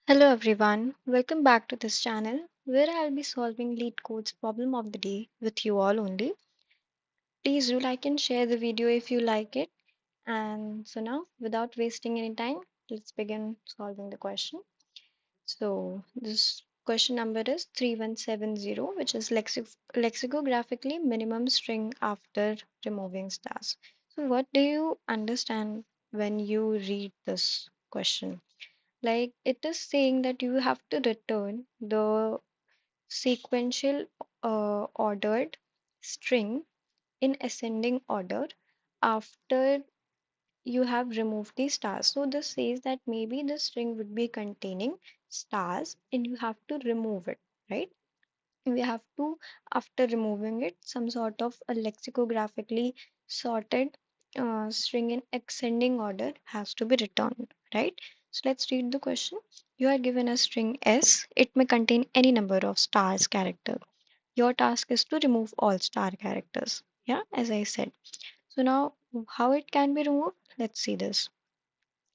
Hello everyone, welcome back to this channel where I'll be solving Leetcode's problem of the day with you all only. Please do like and share the video if you like it. And so now, without wasting any time, let's begin solving the question. So this question number is 3170, which is lexicographically minimum string after removing stars. So what do you understand when you read this question? Like it is saying that you have to return the sequential ordered string in ascending order after you have removed the stars. So this says that maybe the string would be containing stars and you have to remove it, right? We have to, after removing it, some sort of a lexicographically sorted string in ascending order has to be returned, right? So let's read the question. You are given a string S. It may contain any number of stars character. Your task is to remove all star characters. Yeah, as I said. So now how it can be removed? Let's see this.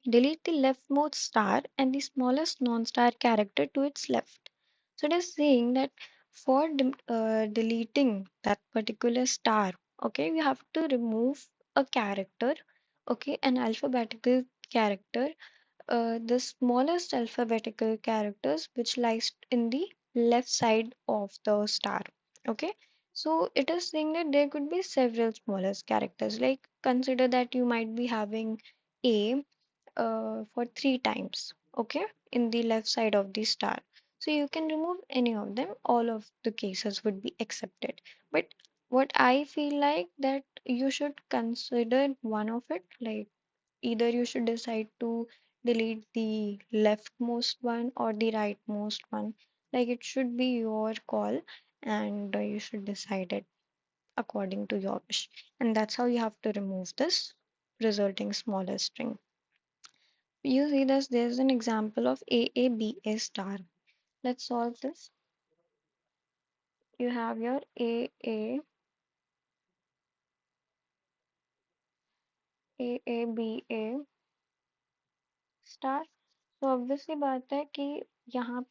Delete the leftmost star and the smallest non-star character to its left. So it is saying that for deleting that particular star, okay, we have to remove a character, okay, an alphabetical character, the smallest alphabetical characters which lies in the left side of the star. Okay, so it is saying that there could be several smallest characters. Like consider that you might be having A for three times, okay, in the left side of the star. So you can remove any of them, all of the cases would be accepted. But what I feel like that you should consider one of it, like either you should decide to delete the leftmost one or the rightmost one. Like it should be your call and you should decide it according to your wish. And that's how you have to remove this resulting smaller string. You see this, there's an example of AABA star. Let's solve this. You have your AABA star. So obviously बात है कि यहाँ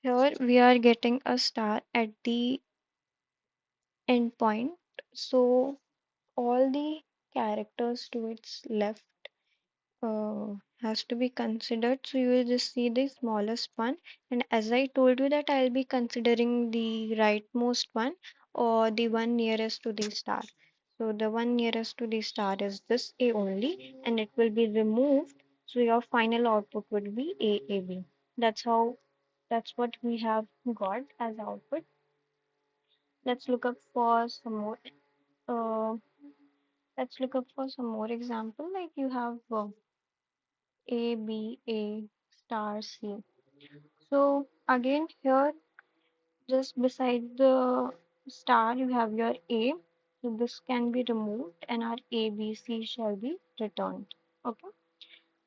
here we are getting a star at the end point. So all the characters to its left has to be considered. So you will just see the smallest one. And as I told you that I'll be considering the rightmost one or the one nearest to the star. So the one nearest to the star is this A only and it will be removed. So your final output would be AAB. That's how, that's what we have got as output. Let's look up for some more. Uh, let's look up for some more example. Like you have A, B, A, star, C. So again here, just beside the star, you have your A. So this can be removed and our A, B, C shall be returned. Okay.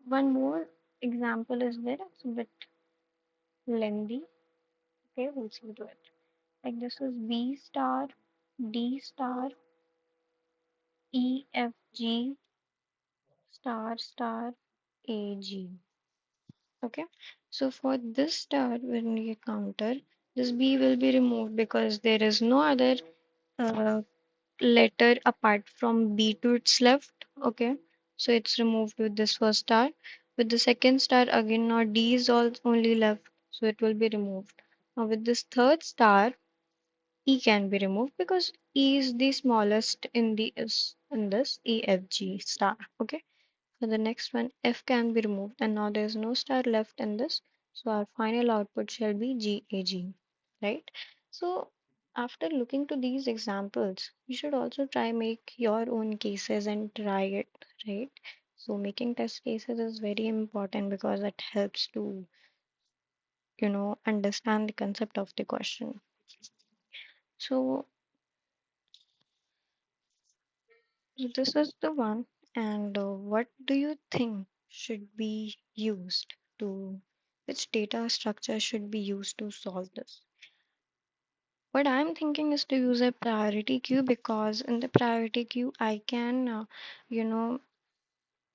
One more example is there. It's a bit lengthy. Okay, we'll see to it. Like this is B star, D star, E, F, G, star, star, A, G. Okay, so for this star, when we counter, this B will be removed because there is no other uh, letter apart from B to its left. Okay, so it's removed with this first star. With the second star, again, now D is all only left, so it will be removed. Now with this third star, E can be removed because E is the smallest in the is in this EFG star. Okay. For the next one, F can be removed and now there is no star left in this. So our final output shall be GAG, right? So after looking to these examples, you should also try make your own cases and try it, right? So making test cases is very important because it helps to, understand the concept of the question. So this is the one. And what do you think should be used to, which data structure should be used to solve this? What I'm thinking is to use a priority queue because in the priority queue, I can, you know,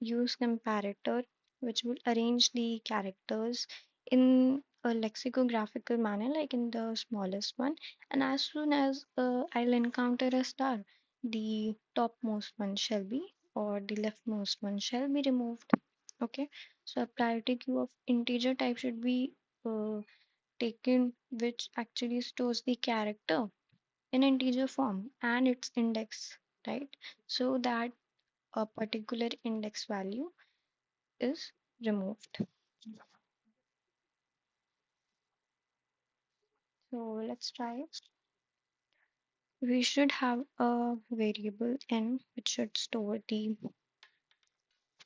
use comparator, which will arrange the characters in a lexicographical manner, like in the smallest one. And as soon as I'll encounter a star, the topmost one shall be, or the leftmost one shall be removed. Okay, so a priority queue of integer type should be taken, which actually stores the character in integer form and its index, right? So that a particular index value is removed. So let's try. We should have a variable n which should store the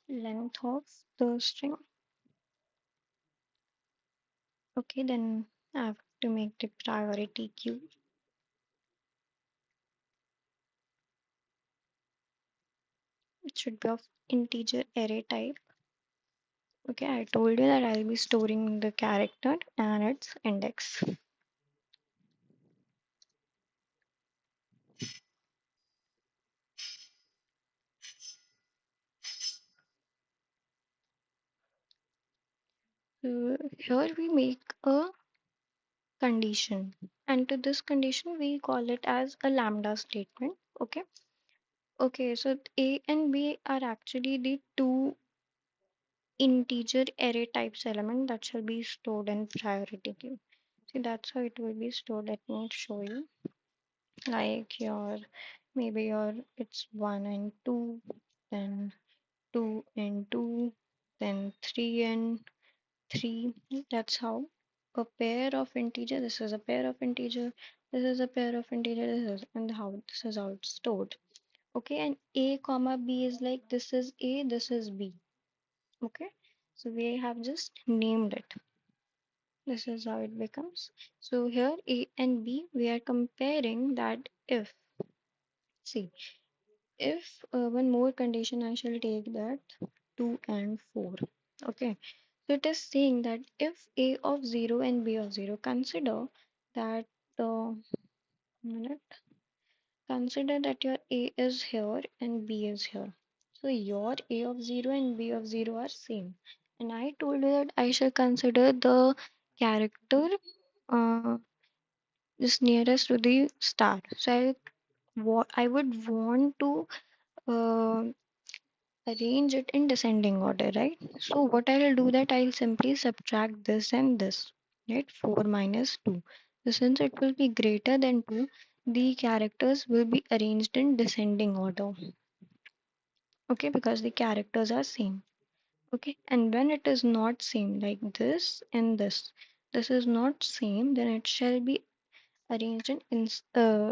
length of the string. Okay, then I have to make the priority queue. It should be of integer array type. Okay, I told you that I'll be storing the character and its index. So here we make a condition, and to this condition we call it as a lambda statement. Okay. Okay, so A and B are actually the two integer array types element that shall be stored in priority queue. See, that's how it will be stored. Let me show you. Like your maybe your it's 1 and 2, then 2 and 2, then 3 and 3. That's how a pair of integer. This is a pair of integer. This is a pair of integer. This is and how this is how it's stored. Okay, and A comma B is like this is A, this is B. Okay, so we have just named it. This is how it becomes. So here A and B, we are comparing that if, see, if one more condition I shall take that 2 and 4. Okay, so it is saying that if A of 0 and B of 0, consider that minute, consider that your A is here and B is here. So your A of 0 and B of 0 are same. And I told you that I shall consider the character uh, is nearest to the star. So I would want to uh, arrange it in descending order, right? So what I'll do that I'll simply subtract this and this, right? 4 minus 2. So since it will be greater than 2, the characters will be arranged in descending order. Okay, because the characters are same. Okay, and when it is not same, like this and this is not same, then it shall be arranged in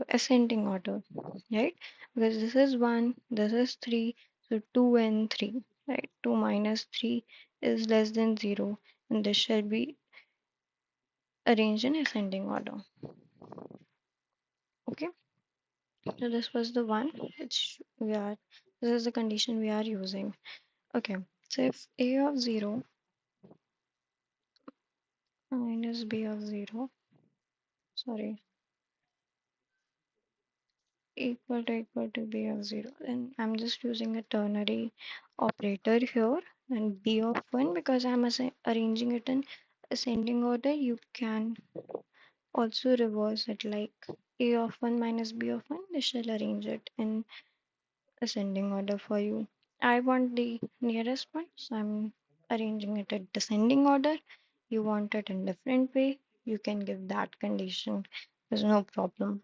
ascending order, right? Because this is 1, this is 3, so 2 and 3, right? 2 minus 3 is less than 0, and this shall be arranged in ascending order. Okay, so this was the one which this is the condition we are using. Okay, so if A of 0 minus B of 0, sorry, equal to B of 0, then I'm just using a ternary operator here, and B of 1 because I'm arranging it in ascending order. You can also reverse it like A of 1 minus B of 1. This shall arrange it in ascending order for you. I want the nearest one, so I'm arranging it in descending order. You want it in different way, you can give that condition. There's no problem.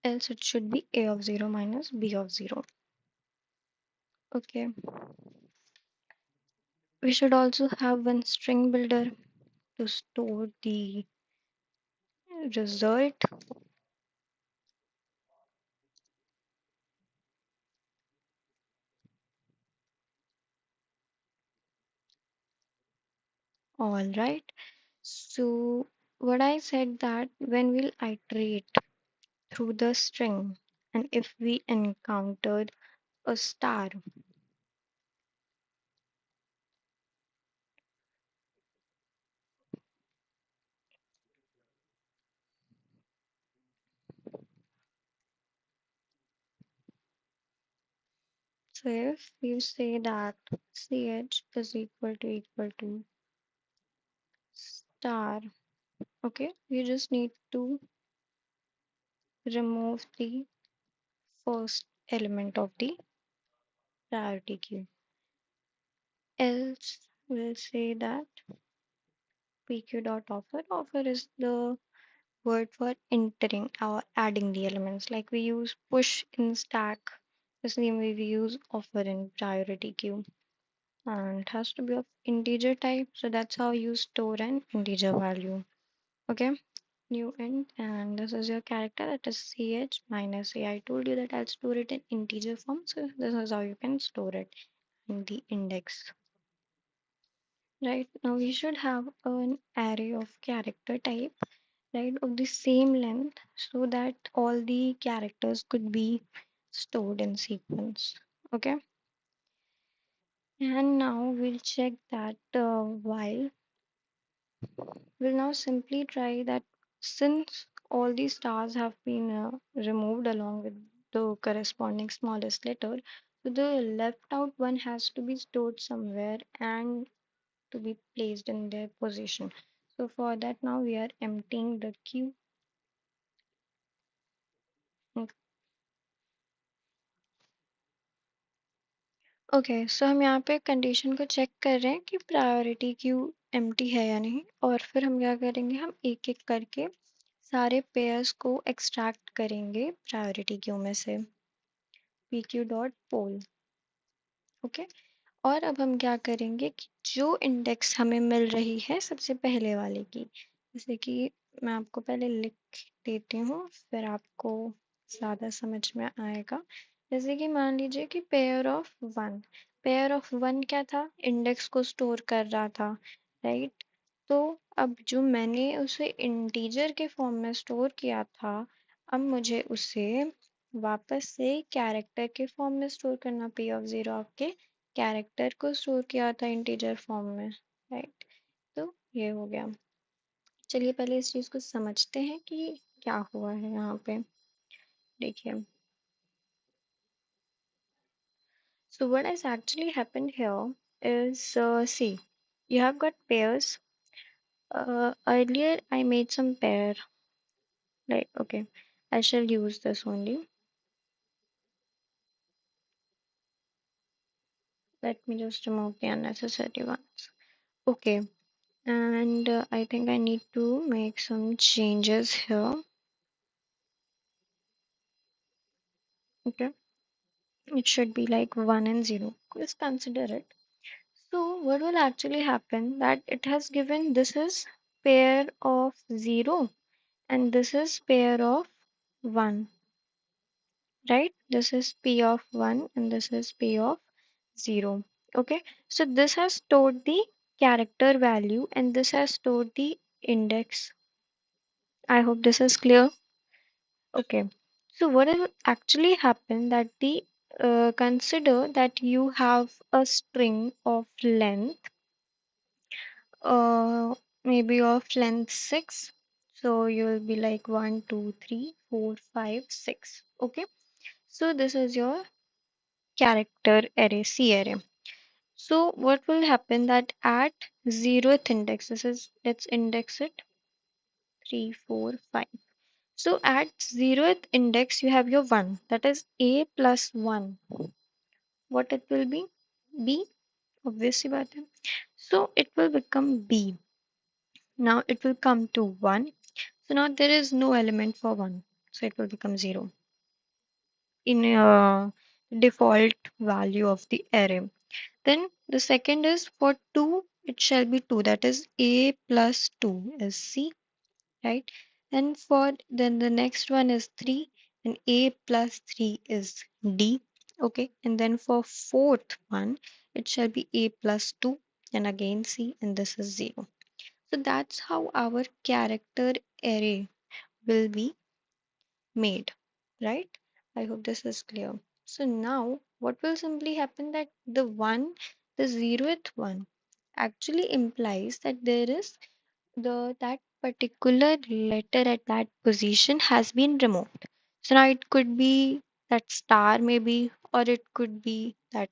Else it should be A of 0 minus B of 0. Okay, we should also have one string builder to store the result. All right, so what I said that when we'll iterate through the string and if we encountered a star, so if you say that ch is equal to star. Okay, you just need to remove the first element of the priority queue. Else, we'll say that pq.offer. Offer is the word for entering or adding the elements. Like we use push in stack, the same way we use offer in priority queue. And it has to be of integer type, so that's how you store an integer value. Okay, new int, and this is your character, that is ch minus a. I told you that I'll store it in integer form, so this is how you can store it in the index. Right now we should have an array of character type, right, of the same length, so that all the characters could be stored in sequence. Okay, and now we'll check that while we'll now simply try that since all these stars have been removed along with the corresponding smallest letter, so the left out one has to be stored somewhere and to be placed in their position. So for that now we are emptying the queue. Okay, so हम यहाँ पे condition को check कर रहे हैं कि priority queue empty है या नहीं, और फिर हम क्या करेंगे, हम एक एक करके सारे पेयर्स को एक्सट्रैक्ट करेंगे प्रायोरिटी क्यू में से pq.poll. ओके, और अब हम क्या करेंगे कि जो इंडेक्स हमें मिल रही है सबसे पहले वाले की, जैसे कि मैं आपको पहले लिख देती हूँ फिर आपको ज़्यादा समझ में आएगा. जैसे कि मान लीजिए कि पेयर ऑफ वन क्या था, इंडेक्स को स्टोर कर रहा था, राइट. तो अब जो मैंने उसे इंटीजर के फॉर्म में स्टोर किया था, अब मुझे उसे वापस से कैरेक्टर के फॉर्म में स्टोर करना. p(0) आपके कैरेक्टर को स्टोर किया था इंटीजर फॉर्म में, राइट. तो ये हो गया. चलिए पहले इस चीज़ को समझते हैं कि क्या हुआ है यहाँ पे. देखिए, so what has actually happened here is, see, you have got pairs. Earlier I made some pair, like, okay, I shall use this only. Let me just remove the unnecessary ones. Okay, and I think I need to make some changes here. Okay, it should be like 1 and 0. Just consider it. So what will actually happen, that it has given this is pair of 0 and this is pair of 1, right? This is p of 1 and this is p of 0. Okay, so this has stored the character value and this has stored the index. I hope this is clear. Okay, so what will actually happen, that the consider that you have a string of length, uh maybe of length 6, so you'll be like 1 2 3 4 5 6. Okay, so this is your character array, C array. So what will happen, that at 0th index, this is, let's index it, 3 4 5. So at 0th index you have your 1, that is a plus 1. What it will be? B, obviously बात है. So it will become B. Now it will come to 1. So now there is no element for 1. So it will become 0 in default value of the array. Then the second is for 2, it shall be 2. That is a plus 2 is C, right? And for then the next one is 3, and a plus 3 is D. Okay, and then for fourth one, it shall be a plus 2, and again C, and this is 0. So that's how our character array will be made, right? I hope this is clear. So now what will simply happen, that the 0th one actually implies that there is that particular letter at that position has been removed. So now it could be that star maybe, or it could be that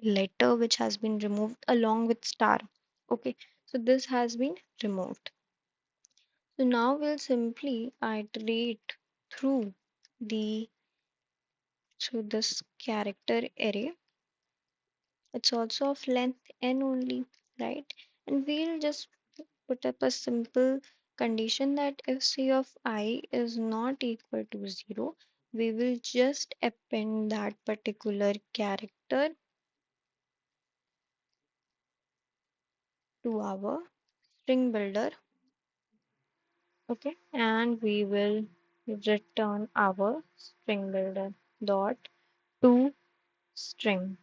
letter which has been removed along with star. Okay, So this has been removed. So now we'll simply iterate through the through this character array. It's also of length n only, right? And we'll just put up a simple condition that if c of I is not equal to 0, we will just append that particular character to our string builder. Okay, and we will return our string builder dot to string.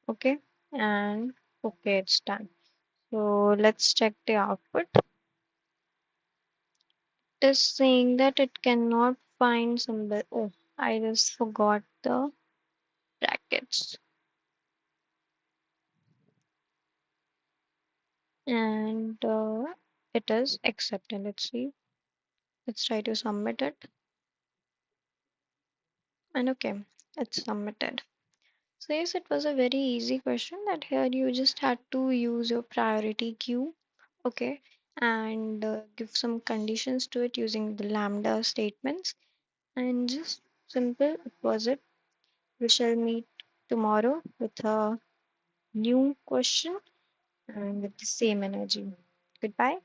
Okay, and okay, it's done. So let's check the output. It is saying that it cannot find symbol. Oh, I just forgot the brackets. And it is accepted. Let's see. Let's try to submit it. And okay, it's submitted. So yes, it was a very easy question that here you just had to use your priority queue, okay, and give some conditions to it using the lambda statements, and just simple it was it. We shall meet tomorrow with a new question and with the same energy. Goodbye.